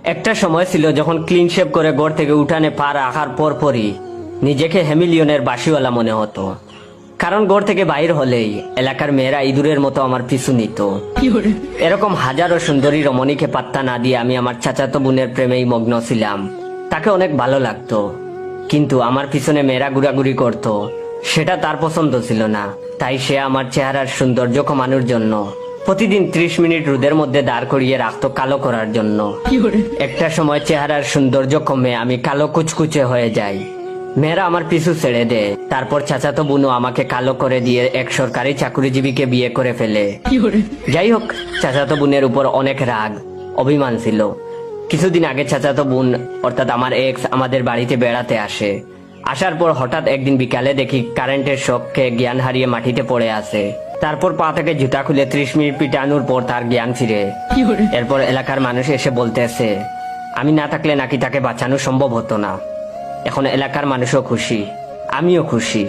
একটা সময় ছিল যখন ক্লিন শেভ করে ঘর থেকে উঠানে পা রাখার পরপরই নিজেকে হেমিলিয়নের বাসিওয়ালা মনে হতো। কারণ ঘর থেকে বাইর হলেই এলাকার মেয়েরা ইঁদুরের মতো আমার পিছু নিত। এরকম হাজারো সুন্দরী রমণীকে পাত্তা না দিয়ে আমি আমার চাচাতো বোনের প্রেমেই মগ্ন ছিলাম। তাকে অনেক ভালো লাগতো, কিন্তু আমার পিছনে মেয়েরা ঘুরাঘুরি করত, সেটা তার পছন্দ ছিল না। তাই সে আমার চেহারার সৌন্দর্য কমানোর জন্য প্রতিদিন 30 মিনিট রোদের মধ্যে দাঁড় করিয়ে রাখতো কালো করার জন্য। একটা সময় চেহারার সৌন্দর্য কমে আমি কালো কুচকুচে হয়ে যাই। মেয়েরা আমার পিছু ছেড়ে দেয়। তারপর চাচাতো বোনও আমাকে কালো করে দিয়ে এক সরকারি চাকরিজীবীকে বিয়ে করে ফেলে। যাই হোক, চাচাতো বোনের উপর অনেক রাগ অভিমান ছিল। কিছুদিন আগে চাচাতো বোন অর্থাৎ আমার এক্স আমাদের বাড়িতে বেড়াতে আসে। আসার পর হঠাৎ একদিন বিকালে দেখি কারেন্টের শককে জ্ঞান হারিয়ে মাটিতে পড়ে আছে। তারপর পা থেকে জুতা খুলে 30 মিনিট পিটানোর পর তার জ্ঞান ফিরে। এরপর এলাকার মানুষ এসে বলতেছে আমি না থাকলে নাকি তাকে বাঁচানো সম্ভব হতো না। এখন এলাকার মানুষও খুশি, আমিও খুশি।